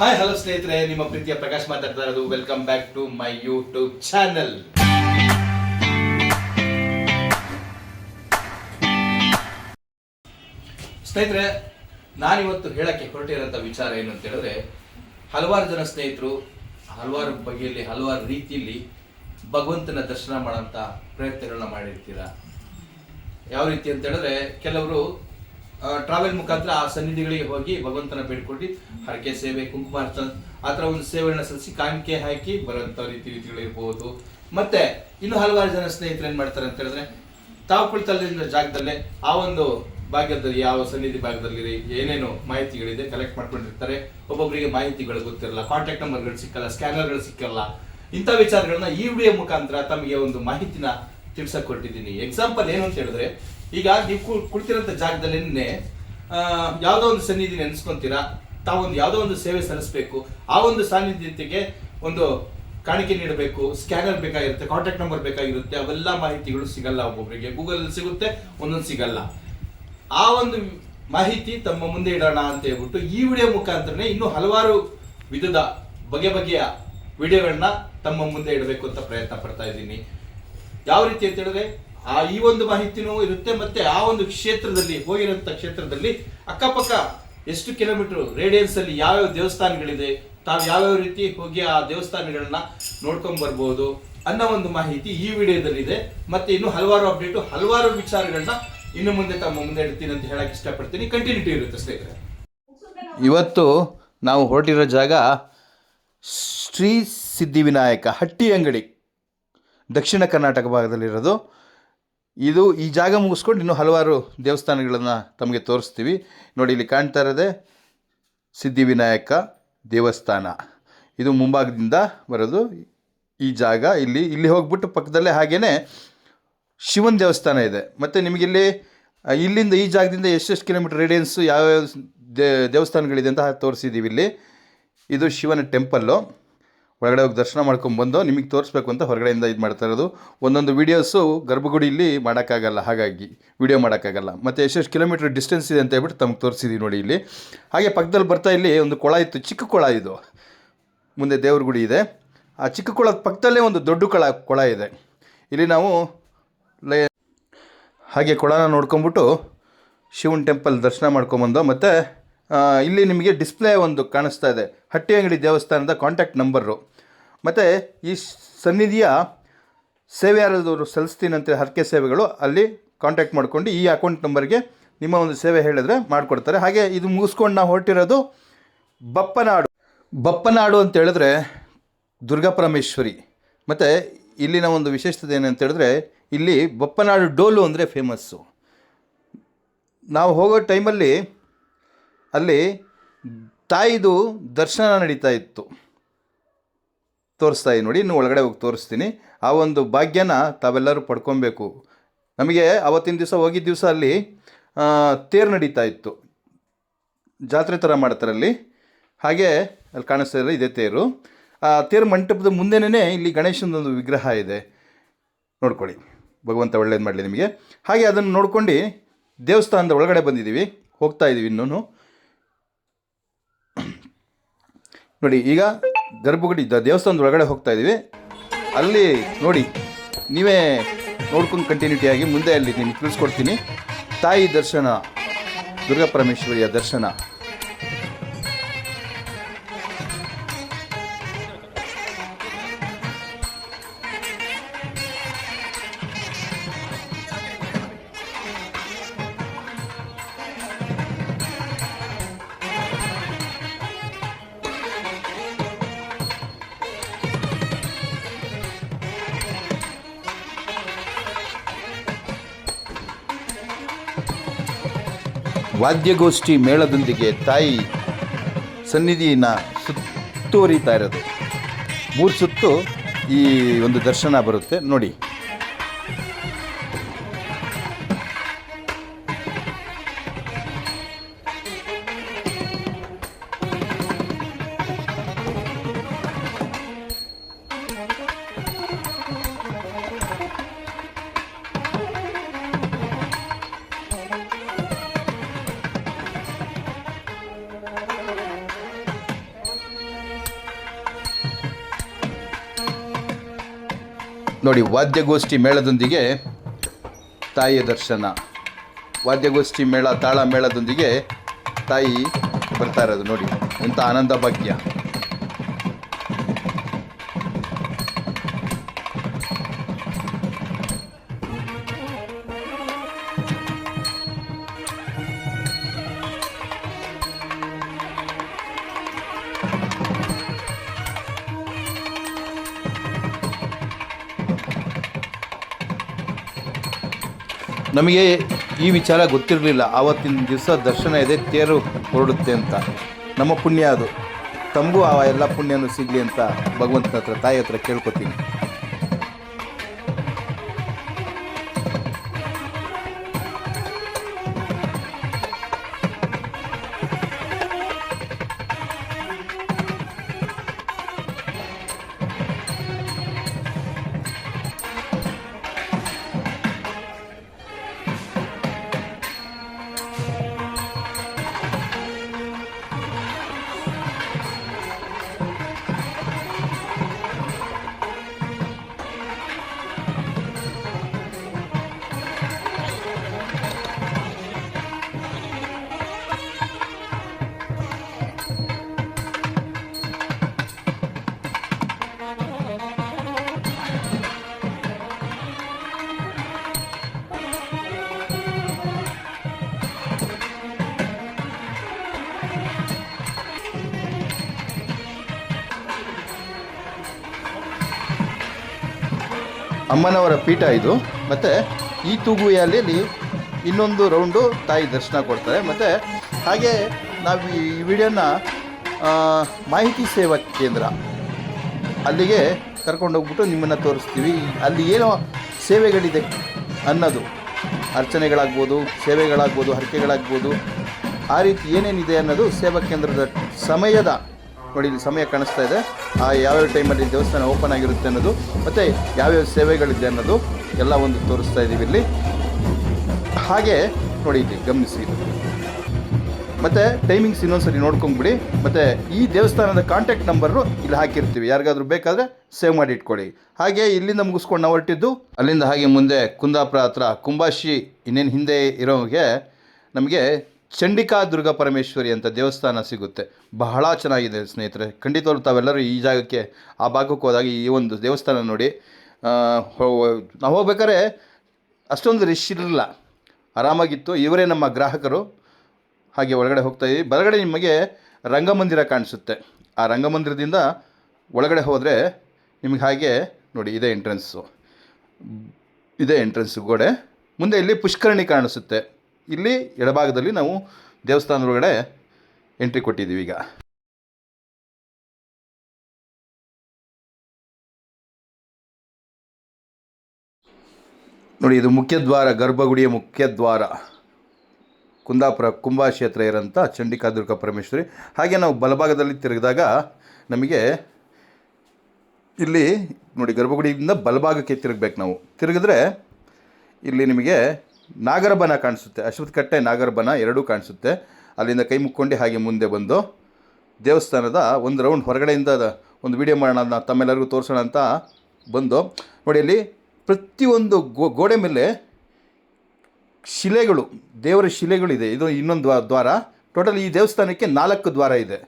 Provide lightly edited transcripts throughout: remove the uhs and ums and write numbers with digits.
Hi hello ಸ್ನೇಹಿತರೆ, ನಿಮ್ಮ ಪ್ರೀತಿಯ ಪ್ರಕಾಶ್ ಮಾತಾಡ್ತಾ ಇರೋದು. Welcome back to my YouTube channel. ಸ್ನೇಹಿತರೆ, ನಾನಿವತ್ತು ಹೇಳಕ್ಕೆ ಹೊರಟಿರೋಂಥ ವಿಚಾರ ಏನು ಅಂತ ಹೇಳಿದ್ರೆ, ಹಲವಾರು ಜನ ಸ್ನೇಹಿತರು ಹಲವಾರು ಬಗೆಯಲ್ಲಿ ಹಲವಾರು ರೀತಿಯಲ್ಲಿ ಭಗವಂತನ ದರ್ಶನ ಮಾಡೋಂಥ ಪ್ರಯತ್ನಗಳನ್ನ ಮಾಡಿರ್ತೀರ. ಯಾವ ರೀತಿ ಅಂತ ಹೇಳಿದ್ರೆ, ಕೆಲವರು ಟ್ರಾವೆಲ್ ಮುಖಾಂತರ ಆ ಸನ್ನಿಧಿಗಳಿಗೆ ಹೋಗಿ ಭಗವಂತನ ಬೇಡ್ಕೊಂಡು ಹರಕೆ ಸೇವೆ, ಕುಂಕುಮಾರ್ಚನ ಆ ಥರ ಒಂದು ಸೇವೆಗಳನ್ನ ಸಲ್ಲಿಸಿ ಕಾಣಿಕೆ ಹಾಕಿ ಬರೋಂಥ ರೀತಿಗಳಿರ್ಬೋದು. ಮತ್ತೆ ಇನ್ನು ಹಲವಾರು ಜನ ಸ್ನೇಹಿತರು ಏನ್ ಮಾಡ್ತಾರೆ ಅಂತ ಹೇಳಿದ್ರೆ, ತಾವು ಕುಳಿತಲ್ಲಿನ ಜಾಗದಲ್ಲೇ ಆ ಒಂದು ಭಾಗದಲ್ಲಿ ಯಾವ ಸನ್ನಿಧಿ ಭಾಗದಲ್ಲಿ ಏನೇನು ಮಾಹಿತಿಗಳಿದೆ ಕಲೆಕ್ಟ್ ಮಾಡ್ಕೊಂಡಿರ್ತಾರೆ. ಒಬ್ಬೊಬ್ಬರಿಗೆ ಮಾಹಿತಿಗಳು ಗೊತ್ತಿರಲ್ಲ, ಕಾಂಟ್ಯಾಕ್ಟ್ ನಂಬರ್ಗಳು ಸಿಕ್ಕಲ್ಲ, ಸ್ಕ್ಯಾನರ್ಗಳು ಸಿಕ್ಕಲ್ಲ. ಇಂಥ ವಿಚಾರಗಳನ್ನ ಈ ವಿಡಿಯೋ ಮುಖಾಂತರ ತಮಗೆ ಒಂದು ಮಾಹಿತಿನ ತಿಳ್ಸಕ್ ಕೊಟ್ಟಿದ್ದೀನಿ. ಎಕ್ಸಾಂಪಲ್ ಏನು ಅಂತ ಹೇಳಿದ್ರೆ, ಈಗ ನೀವು ಕುಳಿತಿರೋಂಥ ಜಾಗದಲ್ಲಿ ಯಾವುದೋ ಒಂದು ಸನ್ನಿಧಿ ನೆನೆಸ್ಕೊಂತೀರಾ, ತಾವೊಂದು ಯಾವುದೋ ಒಂದು ಸೇವೆ ಸಲ್ಲಿಸಬೇಕು, ಆ ಒಂದು ಸಾನ್ನಿಧ್ಯತೆಗೆ ಒಂದು ಕಾಣಿಕೆ ನೀಡಬೇಕು, ಸ್ಕ್ಯಾನರ್ ಬೇಕಾಗಿರುತ್ತೆ, ಕಾಂಟ್ಯಾಕ್ಟ್ ನಂಬರ್ ಬೇಕಾಗಿರುತ್ತೆ. ಅವೆಲ್ಲ ಮಾಹಿತಿಗಳು ಸಿಗಲ್ಲ. ಒಬ್ಬೊಬ್ಬರಿಗೆ ಗೂಗಲ್ ಸಿಗುತ್ತೆ, ಒಂದೊಂದು ಸಿಗಲ್ಲ. ಆ ಒಂದು ಮಾಹಿತಿ ತಮ್ಮ ಮುಂದೆ ಇಡೋಣ ಅಂತ ಹೇಳ್ಬಿಟ್ಟು ಈ ವಿಡಿಯೋ ಮುಖಾಂತರನೇ ಇನ್ನೂ ಹಲವಾರು ವಿಧದ ಬಗೆಯ ವಿಡಿಯೋಗಳನ್ನ ತಮ್ಮ ಮುಂದೆ ಇಡಬೇಕು ಅಂತ ಪ್ರಯತ್ನ ಪಡ್ತಾ ಇದ್ದೀನಿ. ಯಾವ ರೀತಿ ಅಂತ ಹೇಳಿದ್ರೆ, ಈ ಒಂದು ಮಾಹಿತಿನೂ ಇರುತ್ತೆ, ಮತ್ತೆ ಆ ಒಂದು ಕ್ಷೇತ್ರದಲ್ಲಿ ಹೋಗಿರೋಂಥ ಕ್ಷೇತ್ರದಲ್ಲಿ ಅಕ್ಕಪಕ್ಕ ಎಷ್ಟು ಕಿಲೋಮೀಟರ್ ರೇಡಿಯನ್ಸ್ ಅಲ್ಲಿ ಯಾವ್ಯಾವ ದೇವಸ್ಥಾನಗಳಿದೆ, ತಾವು ಯಾವ್ಯಾವ ರೀತಿ ಹೋಗಿ ಆ ದೇವಸ್ಥಾನಗಳನ್ನ ನೋಡ್ಕೊಂಡ್ ಬರ್ಬೋದು ಅನ್ನೋ ಒಂದು ಮಾಹಿತಿ ಈ ವಿಡಿಯೋದಲ್ಲಿ ಇದೆ. ಮತ್ತೆ ಇನ್ನು ಹಲವಾರು ಅಪ್ಡೇಟು, ಹಲವಾರು ವಿಚಾರಗಳನ್ನ ಇನ್ನು ಮುಂದೆ ತಮ್ಮ ಮುಂದೆ ಇಡ್ತೀನಿ ಅಂತ ಹೇಳಕ್ ಇಷ್ಟಪಡ್ತೀನಿ. ಕಂಟಿನ್ಯೂಟಿ ಇರುತ್ತೆ ಸ್ನೇಹಿತರೆ. ಇವತ್ತು ನಾವು ಹೊರಟಿರೋ ಜಾಗ ಶ್ರೀ ಸಿದ್ಧಿವಿನಾಯಕ ಹಟ್ಟಿ ಅಂಗಡಿ, ದಕ್ಷಿಣ ಕರ್ನಾಟಕ ಭಾಗದಲ್ಲಿರೋದು. ಈ ಜಾಗ ಮುಗಿಸ್ಕೊಂಡು ಇನ್ನೂ ಹಲವಾರು ದೇವಸ್ಥಾನಗಳನ್ನು ತಮಗೆ ತೋರಿಸ್ತೀವಿ. ನೋಡಿ, ಇಲ್ಲಿ ಕಾಣ್ತಾ ಇರೋದೇ ಸಿದ್ಧಿವಿನಾಯಕ ದೇವಸ್ಥಾನ. ಇದು ಮುಂಭಾಗದಿಂದ ಬರೋದು ಈ ಜಾಗ. ಇಲ್ಲಿ ಹೋಗ್ಬಿಟ್ಟು ಪಕ್ಕದಲ್ಲೇ ಹಾಗೇ ಶಿವನ ದೇವಸ್ಥಾನ ಇದೆ. ಮತ್ತು ನಿಮಗಿಲ್ಲಿ ಇಲ್ಲಿಂದ ಈ ಜಾಗದಿಂದ ಎಷ್ಟೆಷ್ಟು ಕಿಲೋಮೀಟರ್ ರೇಡಿಯನ್ಸು ಯಾವ್ಯಾವ ದೇವಸ್ಥಾನಗಳಿದೆ ಅಂತ ತೋರಿಸಿದ್ದೀವಿ. ಇಲ್ಲಿ ಇದು ಶಿವನ ಟೆಂಪಲ್ಲು. ಒಳಗಡೆ ಹೋಗಿ ದರ್ಶನ ಮಾಡ್ಕೊಂಡ್ಬಂದು ನಿಮಗೆ ತೋರಿಸ್ಬೇಕು ಅಂತ ಹೊರಗಡೆಯಿಂದ ಇದು ಮಾಡ್ತಾ ಇರೋದು. ಒಂದೊಂದು ವೀಡಿಯೋಸು ಗರ್ಭಗುಡಿಯಲ್ಲಿ ಮಾಡೋಕ್ಕಾಗಲ್ಲ, ಹಾಗಾಗಿ ವಿಡಿಯೋ ಮಾಡೋಕ್ಕಾಗಲ್ಲ. ಮತ್ತು ಎಷ್ಟೆಷ್ಟು ಕಿಲೋಮೀಟ್ರ್ ಡಿಸ್ಟೆನ್ಸ್ ಇದೆ ಅಂತ ಹೇಳ್ಬಿಟ್ಟು ತಮಗೆ ತೋರಿಸಿದ್ದೀವಿ ನೋಡಿ ಇಲ್ಲಿ. ಹಾಗೆ ಪಕ್ಕದಲ್ಲಿ ಬರ್ತಾ ಇಲ್ಲಿ ಒಂದು ಕೊಳ ಇತ್ತು, ಚಿಕ್ಕ ಕೊಳ ಇದು. ಮುಂದೆ ದೇವ್ರ ಗುಡಿ ಇದೆ. ಆ ಚಿಕ್ಕ ಕೊಳದ ಪಕ್ಕದಲ್ಲೇ ಒಂದು ದೊಡ್ಡ ಕೊಳ ಇದೆ. ಇಲ್ಲಿ ನಾವು ಹಾಗೆ ಕೊಳನ ನೋಡ್ಕೊಂಬಿಟ್ಟು ಶಿವನ ಟೆಂಪಲ್ ದರ್ಶನ ಮಾಡ್ಕೊಂಬಂದು, ಮತ್ತು ಇಲ್ಲಿ ನಿಮಗೆ ಡಿಸ್ಪ್ಲೇ ಒಂದು ಕಾಣಿಸ್ತಾ ಇದೆ, ಹಟ್ಟಿ ಅಂಗಡಿ ದೇವಸ್ಥಾನದ ಕಾಂಟ್ಯಾಕ್ಟ್ ನಂಬರು. ಮತ್ತು ಈ ಸನ್ನಿಧಿಯ ಸೇವೆ ಯಾರಾದವರು ಸಲ್ಲಿಸ್ತೀನಂತೆ ಹರಕೆ ಸೇವೆಗಳು, ಅಲ್ಲಿ ಕಾಂಟ್ಯಾಕ್ಟ್ ಮಾಡ್ಕೊಂಡು ಈ ಅಕೌಂಟ್ ನಂಬರ್ಗೆ ನಿಮ್ಮ ಒಂದು ಸೇವೆ ಹೇಳಿದ್ರೆ ಮಾಡಿಕೊಡ್ತಾರೆ. ಹಾಗೆ ಇದು ಮುಗಿಸ್ಕೊಂಡು ನಾವು ಹೊರಟಿರೋದು ಬಪ್ಪನಾಡು ಅಂತ ಹೇಳಿದ್ರೆ ದುರ್ಗಾಪರಮೇಶ್ವರಿ. ಮತ್ತು ಇಲ್ಲಿನ ಒಂದು ವಿಶೇಷತೆ ಏನಂತ ಹೇಳಿದ್ರೆ, ಇಲ್ಲಿ ಬಪ್ಪನಾಡು ಡೋಲು ಅಂದರೆ ಫೇಮಸ್ಸು. ನಾವು ಹೋಗೋ ಟೈಮಲ್ಲಿ ಅಲ್ಲಿ ತಾಯಿದು ದರ್ಶನ ನಡೀತಾ ಇತ್ತು, ತೋರಿಸ್ತಾ ನೋಡಿ. ಇನ್ನು ಒಳಗಡೆ ಹೋಗಿ ತೋರಿಸ್ತೀನಿ. ಆ ಒಂದು ಭಾಗ್ಯನ ತಾವೆಲ್ಲರೂ ಪಡ್ಕೊಬೇಕು. ನಮಗೆ ಆವತ್ತಿನ ದಿವಸ ಹೋಗಿದ್ದ ದಿವಸ ಅಲ್ಲಿ ತೇರು ನಡೀತಾ ಇತ್ತು, ಜಾತ್ರೆ ಥರ ಮಾಡ್ತಾರೆ ಅಲ್ಲಿ. ಹಾಗೆ ಅಲ್ಲಿ ಕಾಣಿಸ್ತಾ ಇರೋ ಇದೇ ತೇರು. ಆ ತೇರು ಮಂಟಪದ ಮುಂದೆನೇ ಇಲ್ಲಿ ಗಣೇಶನದೊಂದು ವಿಗ್ರಹ ಇದೆ, ನೋಡ್ಕೊಳ್ಳಿ. ಭಗವಂತ ಒಳ್ಳೇದು ಮಾಡಲಿ ನಿಮಗೆ. ಹಾಗೆ ಅದನ್ನು ನೋಡ್ಕೊಂಡು ದೇವಸ್ಥಾನದ ಒಳಗಡೆ ಬಂದಿದ್ದೀವಿ, ಹೋಗ್ತಾ ಇದ್ದೀವಿ ಇನ್ನೂ. ನೋಡಿ, ಈಗ ಗರ್ಭಗುಡಿ ದೇವಸ್ಥಾನದ ಒಳಗಡೆ ಹೋಗ್ತಾ ಇದ್ದೀವಿ. ಅಲ್ಲಿ ನೋಡಿ, ನೀವೇ ನೋಡ್ಕೊಂಡು ಕಂಟಿನ್ಯೂಟಿಯಾಗಿ ಮುಂದೆ ಅಲ್ಲಿ ನಿಮ್ಗೆ ತಿಳಿಸ್ಕೊಡ್ತೀನಿ. ತಾಯಿ ದರ್ಶನ, ದುರ್ಗಾಪರಮೇಶ್ವರಿಯ ದರ್ಶನ. ವಾದ್ಯಗೋಷ್ಠಿ ಮೇಳದೊಂದಿಗೆ ತಾಯಿ ಸನ್ನಿಧಿಯನ್ನು ಸುತ್ತುವರಿತಾ ಇರೋದು. 3 ಸುತ್ತು ಈ ಒಂದು ದರ್ಶನ ಬರುತ್ತೆ ನೋಡಿ. ನೋಡಿ, ವಾದ್ಯಗೋಷ್ಠಿ ಮೇಳದೊಂದಿಗೆ ತಾಯಿಯ ದರ್ಶನ. ವಾದ್ಯಗೋಷ್ಠಿ ಮೇಳ, ತಾಳ ಮೇಳದೊಂದಿಗೆ ತಾಯಿ ಬರ್ತಾ ಇರೋದು ನೋಡಿ, ಎಂಥ ಆನಂದ ಭಾಗ್ಯ. ನಮಗೆ ಈ ವಿಚಾರ ಗೊತ್ತಿರಲಿಲ್ಲ. ಆವತ್ತಿನ ದಿವಸ ದರ್ಶನ ಇದೆ, ತೇರು ಹೊರಡುತ್ತೆ ಅಂತ. ನಮ್ಮ ಪುಣ್ಯ ಅದು. ತಮಗೂ ಆ ಎಲ್ಲ ಪುಣ್ಯನೂ ಸಿಗಲಿ ಅಂತ ಭಗವಂತನ ಹತ್ರ, ತಾಯಿ ಹತ್ರ ಕೇಳ್ಕೊತೀನಿ. ಅಮ್ಮನವರ ಪೀಠ ಇದು. ಮತ್ತು ಈ ತೂಗುವೆಯಲ್ಲಿ ಇನ್ನೊಂದು ರೌಂಡು ತಾಯಿ ದರ್ಶನ ಕೊಡ್ತಾರೆ. ಮತ್ತು ಹಾಗೆ ನಾವು ಈ ವಿಡಿಯೋನ ಮಾಹಿತಿ ಸೇವಾ ಕೇಂದ್ರ ಅಲ್ಲಿಗೆ ಕರ್ಕೊಂಡೋಗ್ಬಿಟ್ಟು ನಿಮ್ಮನ್ನು ತೋರಿಸ್ತೀವಿ. ಅಲ್ಲಿ ಏನೋ ಸೇವೆಗಳಿದೆ ಅನ್ನೋದು, ಅರ್ಚನೆಗಳಾಗ್ಬೋದು, ಸೇವೆಗಳಾಗ್ಬೋದು, ಹರಕೆಗಳಾಗ್ಬೋದು, ಆ ರೀತಿ ಏನೇನಿದೆ ಅನ್ನೋದು ಸೇವಾ ಕೇಂದ್ರದ ಸಮಯದ ನೋಡಿ, ಇಲ್ಲಿ ಸಮಯ ಕಾಣಿಸ್ತಾ ಇದೆ. ಯಾವ್ಯಾವ ಟೈಮಲ್ಲಿ ದೇವಸ್ಥಾನ ಓಪನ್ ಆಗಿರುತ್ತೆ ಅನ್ನೋದು, ಮತ್ತು ಯಾವ್ಯಾವ ಸೇವೆಗಳಿದೆ ಅನ್ನೋದು ಎಲ್ಲ ಒಂದು ತೋರಿಸ್ತಾ ಇದ್ದೀವಿ ಇಲ್ಲಿ. ಹಾಗೆ ನೋಡಿ, ಇಲ್ಲಿ ಗಮನಿಸಿ. ಮತ್ತು ಟೈಮಿಂಗ್ಸ್ ಇನ್ನೊಂದ್ಸರಿ ನೋಡ್ಕೊಂಬಿಡಿ. ಮತ್ತು ಈ ದೇವಸ್ಥಾನದ ಕಾಂಟ್ಯಾಕ್ಟ್ ನಂಬರು ಇಲ್ಲಿ ಹಾಕಿರ್ತೀವಿ, ಯಾರಿಗಾದ್ರೂ ಬೇಕಾದರೆ ಸೇವ್ ಮಾಡಿ ಇಟ್ಕೊಳ್ಳಿ. ಹಾಗೆ ಇಲ್ಲಿಂದ ಮುಗಿಸ್ಕೊಂಡು ನಾವು ಹೊರಟಿದ್ದು ಅಲ್ಲಿಂದ ಹಾಗೆ ಮುಂದೆ ಕುಂದಾಪುರ ಹತ್ರ ಕುಂಬಾಶಿ ಇನ್ನೇನು ಹಿಂದೆ ಇರೋಗೆ ನಮಗೆ ಚಂಡಿಕಾ ದುರ್ಗಾ ಪರಮೇಶ್ವರಿ ಅಂತ ದೇವಸ್ಥಾನ ಸಿಗುತ್ತೆ. ಬಹಳ ಚೆನ್ನಾಗಿದೆ ಸ್ನೇಹಿತರೆ. ಖಂಡಿತವಾಗ್ಲೂ ತಾವೆಲ್ಲರೂ ಈ ಜಾಗಕ್ಕೆ, ಆ ಭಾಗಕ್ಕೆ ಹೋದಾಗ ಈ ಒಂದು ದೇವಸ್ಥಾನ ನೋಡಿ. ನಾವು ಹೋಗ್ಬೇಕಾದ್ರೆ ಅಷ್ಟೊಂದು ರಶ್ ಇರಲಿಲ್ಲ, ಆರಾಮಾಗಿತ್ತು. ಇವರೇ ನಮ್ಮ ಗ್ರಾಹಕರು. ಹಾಗೆ ಒಳಗಡೆ ಹೋಗ್ತಾಯಿದ್ದೀವಿ. ಬಲಗಡೆ ನಿಮಗೆ ರಂಗಮಂದಿರ ಕಾಣಿಸುತ್ತೆ. ಆ ರಂಗಮಂದಿರದಿಂದ ಒಳಗಡೆ ಹೋದರೆ ನಿಮಗೆ ಹಾಗೆ ನೋಡಿ, ಇದೇ ಎಂಟ್ರೆನ್ಸು ಗೋಡೆ. ಮುಂದೆ ಇಲ್ಲಿ ಪುಷ್ಕರಣಿ ಕಾಣಿಸುತ್ತೆ. ಇಲ್ಲಿ ಎಡಭಾಗದಲ್ಲಿ ನಾವು ದೇವಸ್ಥಾನದೊಳಗಡೆ ಎಂಟ್ರಿ ಕೊಟ್ಟಿದ್ದೀವಿ. ಈಗ ನೋಡಿ, ಇದು ಮುಖ್ಯದ್ವಾರ, ಗರ್ಭಗುಡಿಯ ಮುಖ್ಯದ್ವಾರ, ಕುಂದಾಪುರ ಕುಂಬಾಶಿ ಹತ್ರ ಇರೋಂಥ ಚಂಡಿಕಾ ದುರ್ಗಾ ಪರಮೇಶ್ವರಿ. ಹಾಗೆ ನಾವು ಬಲಭಾಗದಲ್ಲಿ ತಿರುಗಿದಾಗ ನಮಗೆ ಇಲ್ಲಿ ನೋಡಿ, ಗರ್ಭಗುಡಿಯಿಂದ ಬಲಭಾಗಕ್ಕೆ ತಿರುಗಬೇಕು. ನಾವು ತಿರುಗಿದ್ರೆ ಇಲ್ಲಿ ನಿಮಗೆ ನಾಗರಬನ ಕಾಣಿಸುತ್ತೆ, ಅಶ್ವತ್ಥಕಟ್ಟೆ ನಾಗರಬನ ಎರಡೂ ಕಾಣಿಸುತ್ತೆ. ಅಲ್ಲಿಂದ ಕೈ ಮುಕ್ಕೊಂಡು ಹಾಗೆ ಮುಂದೆ ಬಂದು ದೇವಸ್ಥಾನದ ಒಂದು ರೌಂಡ್ ಹೊರಗಡೆಯಿಂದ ಒಂದು ವಿಡಿಯೋ ಮಾಡೋಣ, ತಮ್ಮೆಲ್ಲರಿಗೂ ತೋರಿಸೋಣ ಅಂತ ಬಂದು ನೋಡಿ. ಅಲ್ಲಿ ಪ್ರತಿಯೊಂದು ಗೋಡೆ ಮೇಲೆ ಶಿಲೆಗಳು, ದೇವರ ಶಿಲೆಗಳಿದೆ. ಇದು ಇನ್ನೊಂದು ದ್ವಾರ. ಟೋಟಲ್ ಈ ದೇವಸ್ಥಾನಕ್ಕೆ 4 ದ್ವಾರ ಇದೆ.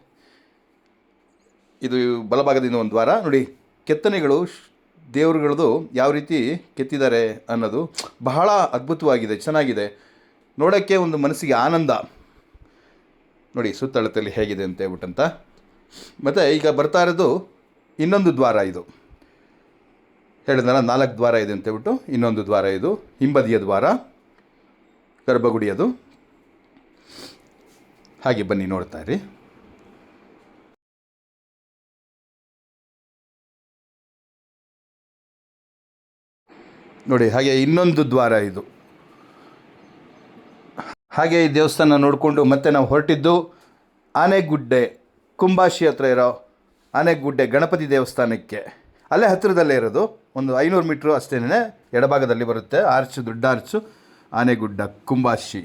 ಇದು ಬಲಭಾಗದಿಂದ ಒಂದು ದ್ವಾರ ನೋಡಿ. ಕೆತ್ತನೆಗಳು ದೇವರುಗಳದು ಯಾವ ರೀತಿ ಕೆತ್ತಿದ್ದಾರೆ ಅನ್ನೋದು ಬಹಳ ಅದ್ಭುತವಾಗಿದೆ, ಚೆನ್ನಾಗಿದೆ. ನೋಡೋಕ್ಕೆ ಒಂದು ಮನಸ್ಸಿಗೆ ಆನಂದ. ನೋಡಿ ಸುತ್ತಳತೆಯಲ್ಲಿ ಹೇಗಿದೆ ಅಂತ ಹೇಳ್ಬಿಟ್ಟಂತ. ಮತ್ತು ಈಗ ಬರ್ತಾ ಇರೋದು ಇನ್ನೊಂದು ದ್ವಾರ. ಇದು ಹೇಳಿದ್ನಲ್ಲ 4 ದ್ವಾರ ಇದೆ ಅಂತ ಹೇಳ್ಬಿಟ್ಟು ಇನ್ನೊಂದು ದ್ವಾರ. ಇದು ಹಿಂಬದಿಯ ದ್ವಾರ, ಗರ್ಭಗುಡಿಯದು. ಹಾಗೆ ಬನ್ನಿ ನೋಡ್ತಾ ಇರಿ. ನೋಡಿ, ಹಾಗೆ ಇನ್ನೊಂದು ದ್ವಾರ ಇದು. ಹಾಗೆ ಈ ದೇವಸ್ಥಾನ ನೋಡಿಕೊಂಡು ಮತ್ತೆ ನಾವು ಹೊರಟಿದ್ದು ಆನೆಗುಡ್ಡೆ, ಕುಂಬಾಶಿ ಹತ್ರ ಇರೋ ಆನೆಗುಡ್ಡೆ ಗಣಪತಿ ದೇವಸ್ಥಾನಕ್ಕೆ. ಅಲ್ಲೇ ಹತ್ತಿರದಲ್ಲೇ ಇರೋದು, ಒಂದು 500 ಮೀಟ್ರು ಅಷ್ಟೇ, ಎಡಭಾಗದಲ್ಲಿ ಬರುತ್ತೆ. ಆರ್ಚು, ದೊಡ್ಡ ಆರ್ಚು, ಆನೆಗುಡ್ಡ ಕುಂಬಾಶಿ.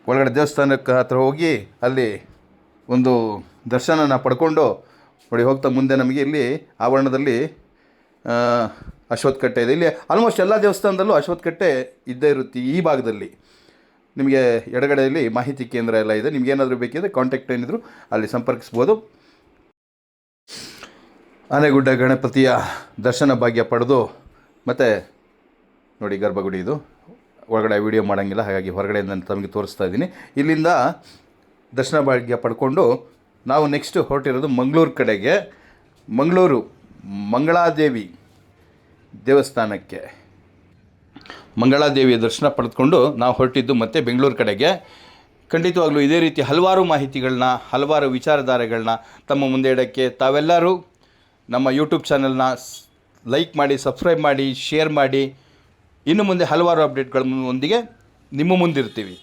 ಒಳಗಡೆ ದೇವಸ್ಥಾನಕ್ಕೆ ಹತ್ರ ಹೋಗಿ ಅಲ್ಲಿ ಒಂದು ದರ್ಶನನ ಪಡ್ಕೊಂಡು ನೋಡಿ ಹೋಗ್ತಾ ಮುಂದೆ ನಮಗೆ ಇಲ್ಲಿ ಆವರಣದಲ್ಲಿ ಅಶ್ವತ್ಥಕಟ್ಟೆ ಇದೆ. ಇಲ್ಲಿ ಆಲ್ಮೋಸ್ಟ್ ಎಲ್ಲ ದೇವಸ್ಥಾನದಲ್ಲೂ ಅಶ್ವತ್ಥಕಟ್ಟೆ ಇದ್ದೇ ಇರುತ್ತೆ. ಈ ಭಾಗದಲ್ಲಿ ನಿಮಗೆ ಎಡಗಡೆಯಲ್ಲಿ ಮಾಹಿತಿ ಕೇಂದ್ರ ಎಲ್ಲ ಇದೆ. ನಿಮಗೇನಾದರೂ ಬೇಕಿದ್ರೆ ಕಾಂಟ್ಯಾಕ್ಟ್ ಏನಿದ್ರು ಅಲ್ಲಿ ಸಂಪರ್ಕಿಸ್ಬೋದು. ಆನೆಗುಡ್ಡ ಗಣಪತಿಯ ದರ್ಶನ ಭಾಗ್ಯ ಪಡೆದು ಮತ್ತು ನೋಡಿ ಗರ್ಭಗುಡಿ ಇದು, ಒಳಗಡೆ ವೀಡಿಯೋ ಮಾಡೋಂಗಿಲ್ಲ, ಹಾಗಾಗಿ ಹೊರಗಡೆಯಿಂದ ತಮಗೆ ತೋರಿಸ್ತಾ ಇದ್ದೀನಿ. ಇಲ್ಲಿಂದ ದರ್ಶನ ಭಾಗ್ಯ ಪಡ್ಕೊಂಡು ನಾವು ನೆಕ್ಸ್ಟ್ ಹೊರಟಿರೋದು ಮಂಗಳೂರು ಕಡೆಗೆ. ಮಂಗಳೂರು ಮಂಗಳಾದೇವಿ ದೇವಸ್ಥಾನಕ್ಕೆ, ಮಂಗಳಾದೇವಿಯ ದರ್ಶನ ಪಡೆದುಕೊಂಡು ನಾವು ಹೊರಟಿದ್ದು ಮತ್ತೆ ಬೆಂಗಳೂರು ಕಡೆಗೆ. ಖಂಡಿತವಾಗ್ಲೂ ಇದೇ ರೀತಿ ಹಲವಾರು ಮಾಹಿತಿಗಳನ್ನ, ಹಲವಾರು ವಿಚಾರಧಾರೆಗಳನ್ನ ತಮ್ಮ ಮುಂದೆ ಇಡೋಕ್ಕೆ ತಾವೆಲ್ಲರೂ ನಮ್ಮ ಯೂಟ್ಯೂಬ್ ಚಾನಲ್ನ ಲೈಕ್ ಮಾಡಿ, ಸಬ್ಸ್ಕ್ರೈಬ್ ಮಾಡಿ, ಶೇರ್ ಮಾಡಿ. ಇನ್ನು ಮುಂದೆ ಹಲವಾರು ಅಪ್ಡೇಟ್ಗಳೊಂದಿಗೆ ನಿಮ್ಮ ಮುಂದಿರ್ತೀವಿ.